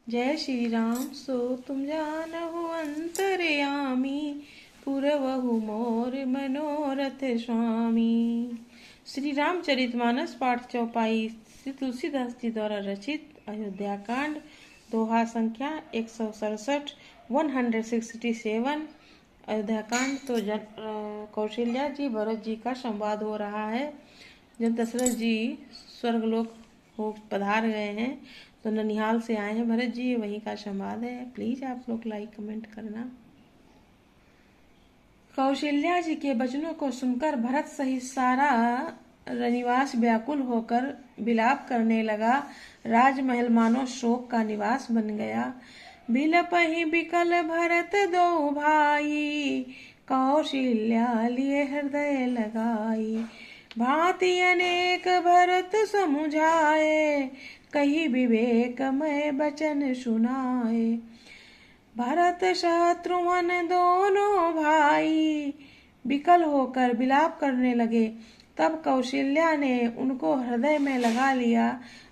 जय श्री राम। सो तुम जानहु अंतर्यामी, पुरवहु मोर मनोरथ स्वामी। श्री रामचरितमानस पाठ चौपाई श्री तुलसीदास जी द्वारा रचित अयोध्या कांड, दोहा संख्या 167, 167। अयोध्या कांड। तो कौशल्या जी भरत जी का संवाद हो रहा है। जब दशरथ जी स्वर्गलोक हो पधार गए हैं तो ननिहाल से आए हैं भरत जी, वहीं का संवाद है। प्लीज आप लोग लाइक कमेंट करना। कौशल्या जी के वचनों को सुनकर भरत सहित सारा निवास व्याकुल होकर विलाप करने लगा। राजमहल मानो शोक का निवास बन गया। बिलपहि बिकल भरत दो भाई, कौशल्या लिए हृदय लगाई। भांति अनेक भरत समुझाए, कही विवेक मय बचन सुनाए। भरत शत्रुघ्न दोनों भाई विकल होकर विलाप करने लगे। तब कौशल्या ने उनको हृदय में लगा लिया,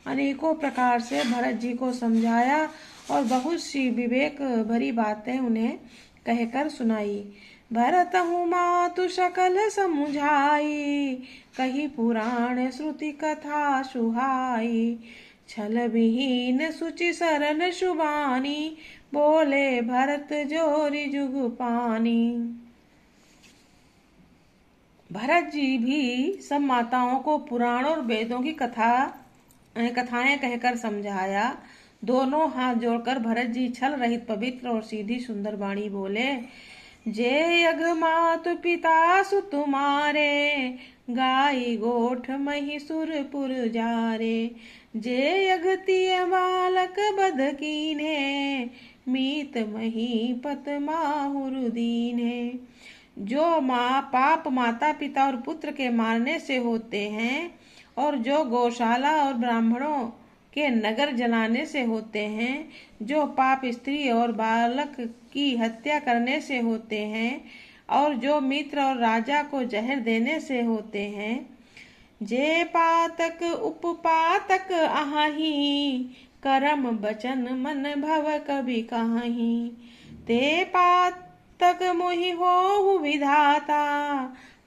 अनेकों प्रकार से भरत जी को समझाया और बहुत सी विवेक भरी बातें उन्हें कहकर सुनाई। भरत हूँ मातु सकल समुझाई, कही पुराण श्रुति कथा सुहाई। छल विहीन सुचि सरल सुबानी, बोले भरत जोरी जुग पानी। भरत जी भी सब माताओं को पुराण और वेदों की कथाएं कहकर समझाया। दोनों हाथ जोड़कर भरत जी छल रहित पवित्र और सीधी सुंदर वाणी बोले। जे यग मातु पिता सुत तुम्हारे, गाई गोठ मही सुरपुर जारे। जे यगतिय बालक बध कीन्हे, मीत मही पत माहुर दीन्हे। जो माँ पाप माता पिता और पुत्र के मारने से होते हैं, और जो गौशाला और ब्राह्मणों के नगर जलाने से होते हैं, जो पाप स्त्री और बालक की हत्या करने से होते हैं, और जो मित्र और राजा को जहर देने से होते हैं। जे पातक उपपातक आही, करम बचन मन भव कभी कहाही। ते पातक मोहि होहु विधाता,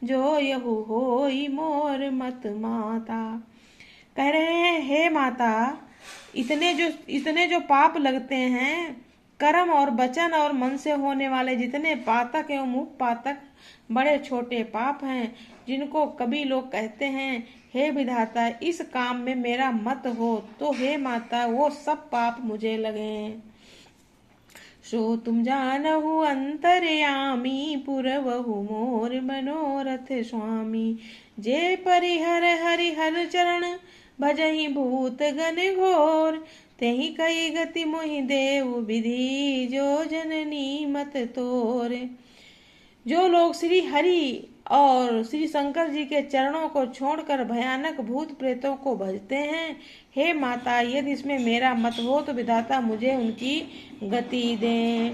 जो यहु होई मोर मत माता। कह रहे हैं, हे माता, इतने जो पाप लगते हैं, कर्म और वचन और मन से होने वाले जितने पातक एवं उपपातक बड़े छोटे पाप हैं, जिनको कभी लोग कहते हैं, हे विधाता इस काम में मेरा मत हो, तो हे माता वो सब पाप मुझे लगे। सो तुम जानहु अंतर्यामी, पुरवहु मोर मनोरथ स्वामी। जे परिहर हरिहर चरण, भजहि भूत गण घोर। तेहि कई गति मोहि देव विधि, जो जननी मत तोर। जो लोग श्री हरि और श्री शंकर जी के चरणों को छोड़कर भयानक भूत प्रेतों को भजते हैं, हे माता यदि इसमें मेरा मत हो तो विधाता मुझे उनकी गति दे।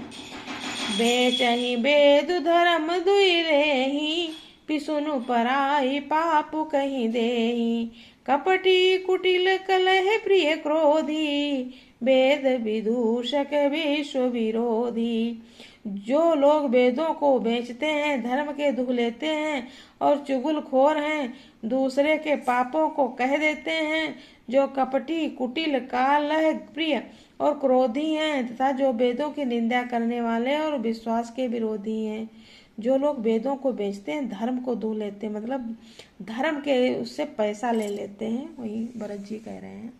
बेचहि वेद धर्म दुई लेहि, पिसुनु पराई पाप कहीं देहि। कपटी कुटिल कलह प्रिय क्रोधी, वेद विदूषक विश्व विरोधी। जो लोग वेदों को बेचते हैं, धर्म के दुख लेते हैं और चुगलखोर हैं, दूसरे के पापों को कह देते हैं, जो कपटी कुटिल कलह प्रिय और क्रोधी हैं, तथा जो वेदों की निंदा करने वाले और विश्वास के विरोधी हैं। जो लोग वेदों को बेचते हैं, धर्म को दुख लेते हैं, मतलब धर्म के उससे पैसा ले लेते हैं, वही भरत जी कह रहे हैं।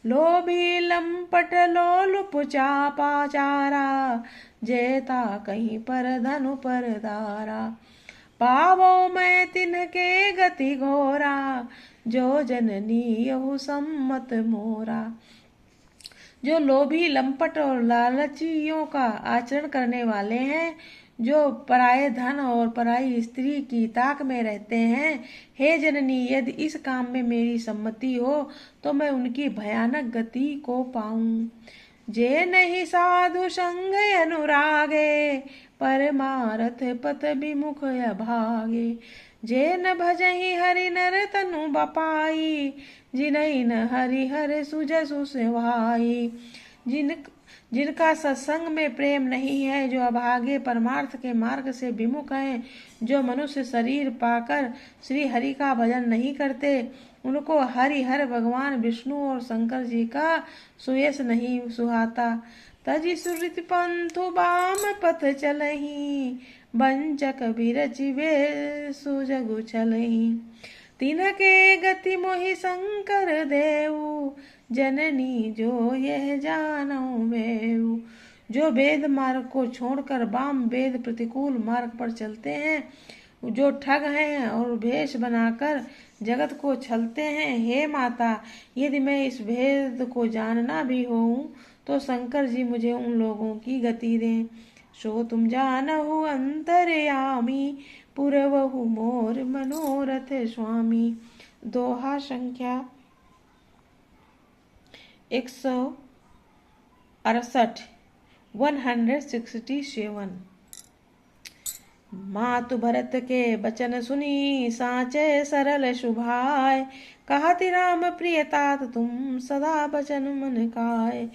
लोभी लंपट लोलुप चापाचारा, जेता कहीं पर धनु पर दारा। पावो मैं तिनके गति घोरा, जो जननी यहु सम्मत मोरा। जो लोभी लंपट और लालचियों का आचरण करने वाले हैं, जो पराये धन और पराई स्त्री की ताक में रहते हैं, हे जननी यदि इस काम में मेरी सम्मति हो तो मैं उनकी भयानक गति को पाऊं। जे नहीं साधु संग अनुरागे, परमारथ पथ विमुख अभागे। जे न भजहि हरि नर तनु बपाई, जिनहि न हरि हर सुजसु सेवाई। जिनका सत्संग में प्रेम नहीं है, जो अभागे परमार्थ के मार्ग से विमुख हैं, जो मनुष्य शरीर पाकर श्री हरि का भजन नहीं करते, उनको हरिहर भगवान विष्णु और शंकर जी का सुयश नहीं सुहाता। तजि सुरति पंथु बाम पथ चलही, बंचक बिरच वे सुजगु चलही। तिनके गति मोहि शंकर देऊ, जननी जो यह जानो बेऊ। जो वेद मार्ग को छोड़कर वाम वेद प्रतिकूल मार्ग पर चलते हैं, जो ठग हैं और भेष बनाकर जगत को छलते हैं, हे माता, यदि मैं इस भेद को जानना भी होऊं तो शंकर जी मुझे उन लोगों की गति दें। सो तुम जानहु अंतर्यामी, पुरवहु मोर मनोरथ स्वामी। दोहा संख्या 168 167। मातु भरत के बचन सुनी, साचे सरल शुभाय। कहति राम प्रिय तात तुम, सदा बचन मन काय।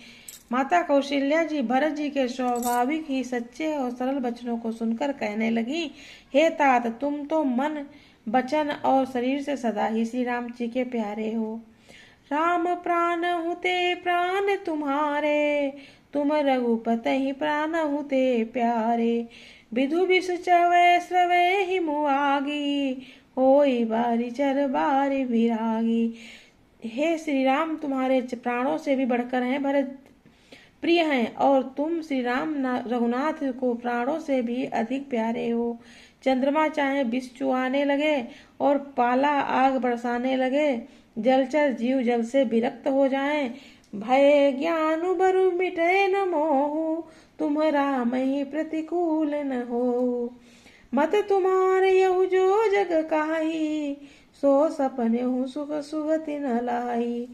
माता कौशल्या जी भरत जी के स्वाभाविक ही सच्चे और सरल वचनों को सुनकर कहने लगी, हे तात, तुम तो मन, वचन और शरीर से सदा ही श्री राम जी के प्यारे हो। राम प्राण हुते प्राण तुम्हारे, तुम रघुपति ही प्राण हुते प्यारे। विधु विष चवे स्रवे ही मुआगी, होई बारी चर बारी विरागी। हे श्री राम तुम्हारे प्राणों से भी बढ़कर हैं, भरत प्रिय हैं, और तुम श्री राम रघुनाथ को प्राणों से भी अधिक प्यारे हो। चंद्रमा चाहे विष चुआने लगे और पाला आग बरसाने लगे, जलचर जीव जल से विरक्त हो जाएं, भय ज्ञान बरु मिटे न मोहु, तुम राम ही प्रतिकूल न हो। मत तुम्हारे यहु जो जग काहि, सो सपने हूँ सुख सुगति न लाई।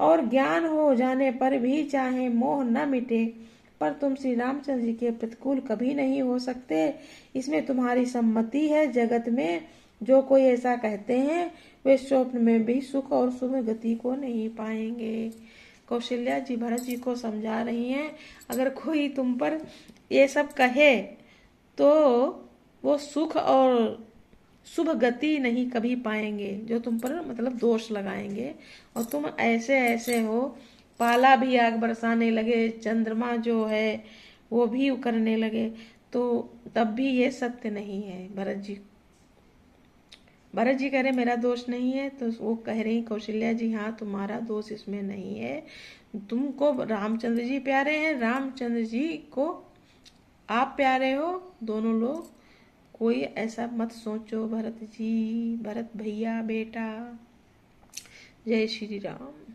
और ज्ञान हो जाने पर भी चाहे मोह न मिटे, पर तुम श्री रामचंद्र जी के प्रतिकूल कभी नहीं हो सकते, इसमें तुम्हारी सम्मति है। जगत में जो कोई ऐसा कहते हैं, वे स्वप्न में भी सुख और शुभ गति को नहीं पाएंगे। कौशल्या जी भरत जी को समझा रही हैं, अगर कोई तुम पर ये सब कहे तो वो सुख और शुभ गति नहीं कभी पाएंगे, जो तुम पर मतलब दोष लगाएंगे। और तुम ऐसे ऐसे हो, पाला भी आग बरसाने लगे, चंद्रमा जो है वो भी करने लगे, तो तब भी ये सत्य नहीं है। भरत जी कह रहे मेरा दोष नहीं है, तो वो कह रही कौशल्या जी हाँ तुम्हारा दोष इसमें नहीं है, तुमको रामचंद्र जी प्यारे हैं, रामचंद्र जी को आप प्यारे हो, दोनों लोग। कोई ऐसा मत सोचो भरत जी, भरत भैया बेटा। जय श्री राम।